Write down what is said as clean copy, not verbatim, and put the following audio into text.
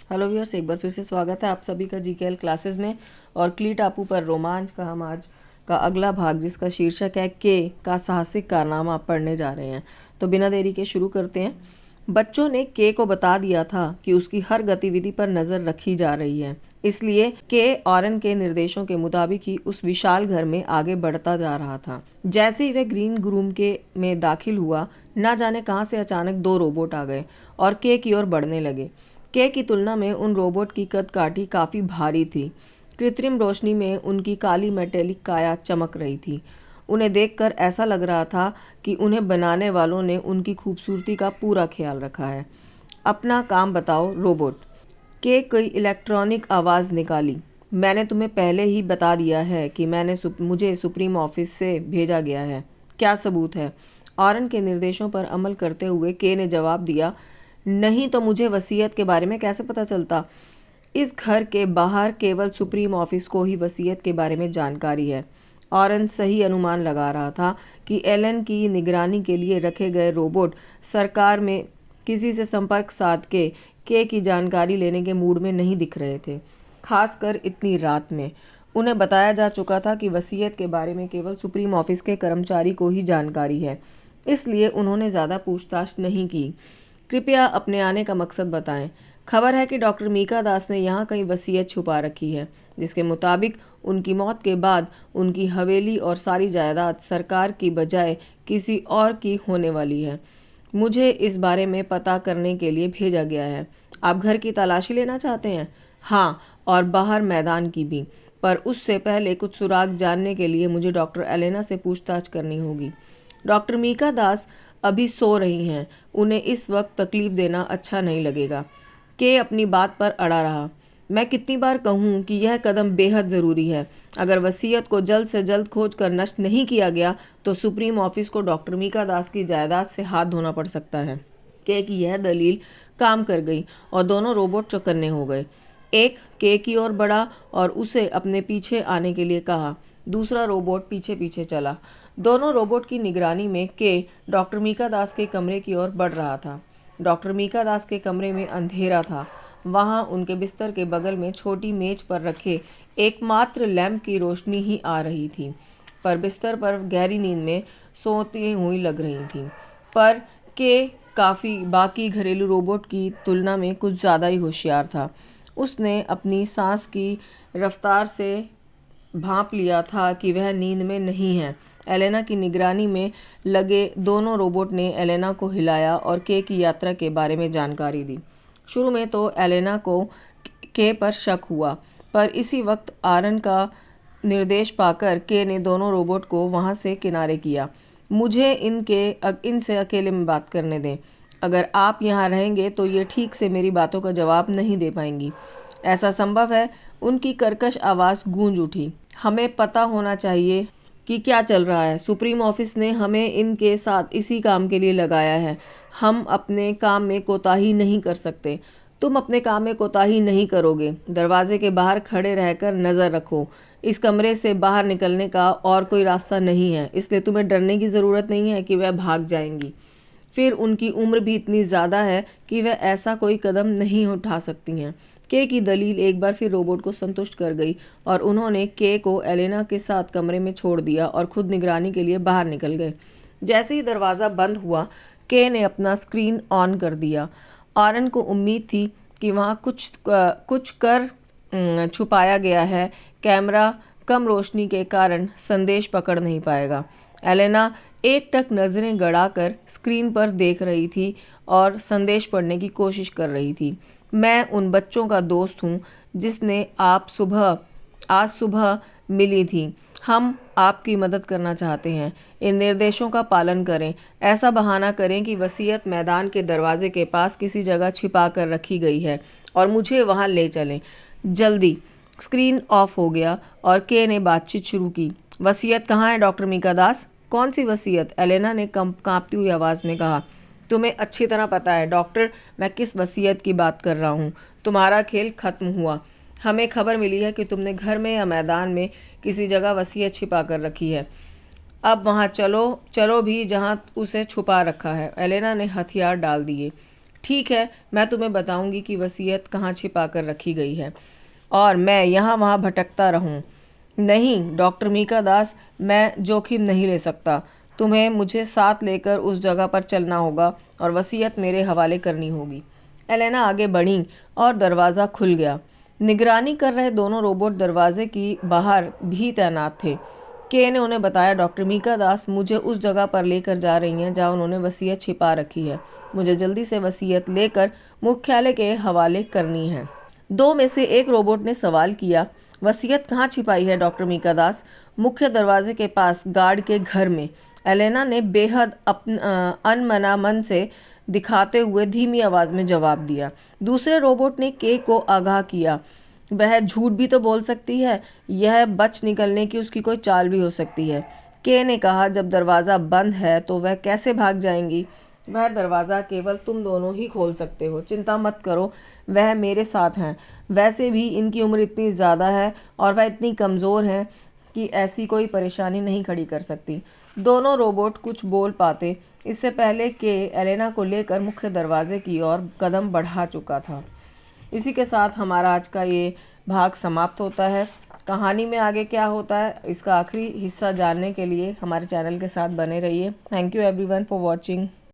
Hello viewers, एक बार फिर से स्वागत है आप सभी का जीकेएल क्लासेस में। और क्ली टापू पर रोमांच का हम आज का अगला भाग, जिसका शीर्षक है के का साहसिक कारनामा, पढ़ने जा रहे हैं। तो बिना देरी के शुरू करते हैं। बच्चों ने के को बता दिया था कि उसकी हर गतिविधि पर नज़र रखी जा रही है, इसलिए के ऑरन के निर्देशों के मुताबिक ही उस विशाल घर में आगे बढ़ता जा रहा था। जैसे ही वह ग्रीन रूम के में दाखिल हुआ, न जाने कहां से अचानक दो रोबोट आ गए और के की ओर बढ़ने लगे। के की तुलना में उन रोबोट की कदकाठी काफ़ी भारी थी। कृत्रिम रोशनी में उनकी काली मेटेलिक काया चमक रही थी। उन्हें देखकर ऐसा लग रहा था कि उन्हें बनाने वालों ने उनकी खूबसूरती का पूरा ख्याल रखा है। अपना काम बताओ रोबोट, के कोई इलेक्ट्रॉनिक आवाज़ निकाली। मैंने तुम्हें पहले ही बता दिया है कि मुझे सुप्रीम ऑफिस से भेजा गया है। क्या सबूत है? ऑरन के निर्देशों पर अमल करते हुए के ने जवाब दिया, नहीं तो मुझे वसीयत के बारे में कैसे पता चलता? इस घर के बाहर केवल सुप्रीम ऑफिस को ही वसीयत के बारे में जानकारी है। ऑरन सही अनुमान लगा रहा था कि एलन की निगरानी के लिए रखे गए रोबोट सरकार में किसी से संपर्क साध के की जानकारी लेने के मूड में नहीं दिख रहे थे, खासकर इतनी रात में। उन्हें बताया जा चुका था कि वसीयत के बारे में केवल सुप्रीम ऑफिस के कर्मचारी को ही जानकारी है, इसलिए उन्होंने ज़्यादा पूछताछ नहीं की। कृपया अपने आने का मकसद बताएं। खबर है कि डॉक्टर मीका दास ने यहाँ कहीं वसीयत छुपा रखी है, जिसके मुताबिक उनकी मौत के बाद उनकी हवेली और सारी जायदाद सरकार की बजाय किसी और की होने वाली है। मुझे इस बारे में पता करने के लिए भेजा गया है। आप घर की तलाशी लेना चाहते हैं? हाँ, और बाहर मैदान की भी, पर उससे पहले कुछ सुराग जानने के लिए मुझे डॉक्टर एलेना से पूछताछ करनी होगी। डॉक्टर मीका दास अभी सो रही हैं, उन्हें इस वक्त तकलीफ देना अच्छा नहीं लगेगा। के अपनी बात पर अड़ा रहा। मैं कितनी बार कहूँ कि यह कदम बेहद ज़रूरी है। अगर वसीयत को जल्द से जल्द खोज कर नष्ट नहीं किया गया तो सुप्रीम ऑफिस को डॉक्टर मीका दास की जायदाद से हाथ धोना पड़ सकता है। के की यह दलील काम कर गई और दोनों रोबोट चौकन्ने हो गए। एक के की ओर बढ़ा और उसे अपने पीछे आने के लिए कहा। दूसरा रोबोट पीछे पीछे चला। दोनों रोबोट की निगरानी में के डॉक्टर मीका दास के कमरे की ओर बढ़ रहा था। डॉक्टर मीका दास के कमरे में अंधेरा था। वहां उनके बिस्तर के बगल में छोटी मेज पर रखे एकमात्र लैंप की रोशनी ही आ रही थी, पर बिस्तर पर गहरी नींद में सोती हुई लग रही थी। पर के काफ़ी बाकी घरेलू रोबोट की तुलना में कुछ ज़्यादा ही होशियार था। उसने अपनी सांस की रफ्तार से भांप लिया था कि वह नींद में नहीं है। एलेना की निगरानी में लगे दोनों रोबोट ने एलेना को हिलाया और के की यात्रा के बारे में जानकारी दी। शुरू में तो एलेना को के पर शक हुआ, पर इसी वक्त आरन का निर्देश पाकर के ने दोनों रोबोट को वहां से किनारे किया। मुझे इनसे अकेले में बात करने दें। अगर आप यहाँ रहेंगे तो ये ठीक से मेरी बातों का जवाब नहीं दे पाएंगी। ऐसा संभव है? उनकी कर्कश आवाज़ गूंज उठी। हमें पता होना चाहिए कि क्या चल रहा है। सुप्रीम ऑफिस ने हमें इनके साथ इसी काम के लिए लगाया है। हम अपने काम में कोताही नहीं कर सकते। तुम अपने काम में कोताही नहीं करोगे। दरवाजे के बाहर खड़े रहकर नज़र रखो। इस कमरे से बाहर निकलने का और कोई रास्ता नहीं है, इसलिए तुम्हें डरने की ज़रूरत नहीं है कि वह भाग जाएंगी। फिर उनकी उम्र भी इतनी ज़्यादा है कि वह ऐसा कोई कदम नहीं उठा सकती हैं। के की दलील एक बार फिर रोबोट को संतुष्ट कर गई और उन्होंने के को एलेना के साथ कमरे में छोड़ दिया और खुद निगरानी के लिए बाहर निकल गए। जैसे ही दरवाज़ा बंद हुआ, के ने अपना स्क्रीन ऑन कर दिया। आरन को उम्मीद थी कि वहाँ कुछ कर छुपाया गया है। कैमरा कम रोशनी के कारण संदेश पकड़ नहीं पाएगा। एलेना एकटक नज़रें गड़ाकर स्क्रीन पर देख रही थी और संदेश पढ़ने की कोशिश कर रही थी। मैं उन बच्चों का दोस्त हूँ जिसने आज सुबह मिली थी। हम आपकी मदद करना चाहते हैं। इन निर्देशों का पालन करें। ऐसा बहाना करें कि वसीयत मैदान के दरवाजे के पास किसी जगह छिपा कर रखी गई है और मुझे वहाँ ले चलें। जल्दी। स्क्रीन ऑफ हो गया और के ने बातचीत शुरू की। वसीयत कहाँ है डॉक्टर मीका दास? कौन सी वसीयत? एलेना ने कांपती हुई आवाज़ में कहा। तुम्हें अच्छी तरह पता है डॉक्टर, मैं किस वसीयत की बात कर रहा हूँ। तुम्हारा खेल खत्म हुआ। हमें खबर मिली है कि तुमने घर में या मैदान में किसी जगह वसीयत छिपा कर रखी है। अब वहाँ चलो भी जहाँ उसे छुपा रखा है। एलेना ने हथियार डाल दिए। ठीक है, मैं तुम्हें बताऊंगी कि वसीयत कहाँ छिपा कर रखी गई है और मैं यहाँ वहाँ भटकता रहूं। नहीं डॉक्टर मीका दास, मैं जोखिम नहीं ले सकता। तुम्हें मुझे साथ लेकर उस जगह पर चलना होगा और वसीयत मेरे हवाले करनी होगी। एलेना आगे बढ़ी और दरवाज़ा खुल गया। निगरानी कर रहे दोनों रोबोट दरवाजे की बाहर भी तैनात थे। के ने उन्हें बताया, डॉक्टर मीका दास मुझे उस जगह पर लेकर जा रही हैं जहाँ उन्होंने वसीयत छिपा रखी है। मुझे जल्दी से वसीयत लेकर मुख्यालय के हवाले करनी है। दो में से एक रोबोट ने सवाल किया, वसीयत कहाँ छिपाई है डॉक्टर मीका दास? मुख्य दरवाजे के पास गार्ड के घर में, एलेना ने बेहद अनमना मन से दिखाते हुए धीमी आवाज़ में जवाब दिया। दूसरे रोबोट ने के को आगाह किया, वह झूठ भी तो बोल सकती है, यह बच निकलने की उसकी कोई चाल भी हो सकती है। के ने कहा, जब दरवाज़ा बंद है तो वह कैसे भाग जाएंगी? वह दरवाज़ा केवल तुम दोनों ही खोल सकते हो। चिंता मत करो, वह मेरे साथ हैं। वैसे भी इनकी उम्र इतनी ज़्यादा है और वह इतनी कमज़ोर हैं कि ऐसी कोई परेशानी नहीं खड़ी कर सकती। दोनों रोबोट कुछ बोल पाते इससे पहले कि एलेना को लेकर मुख्य दरवाजे की ओर कदम बढ़ा चुका था। इसी के साथ हमारा आज का ये भाग समाप्त होता है। कहानी में आगे क्या होता है इसका आखिरी हिस्सा जानने के लिए हमारे चैनल के साथ बने रहिए। Thank you everyone for watching.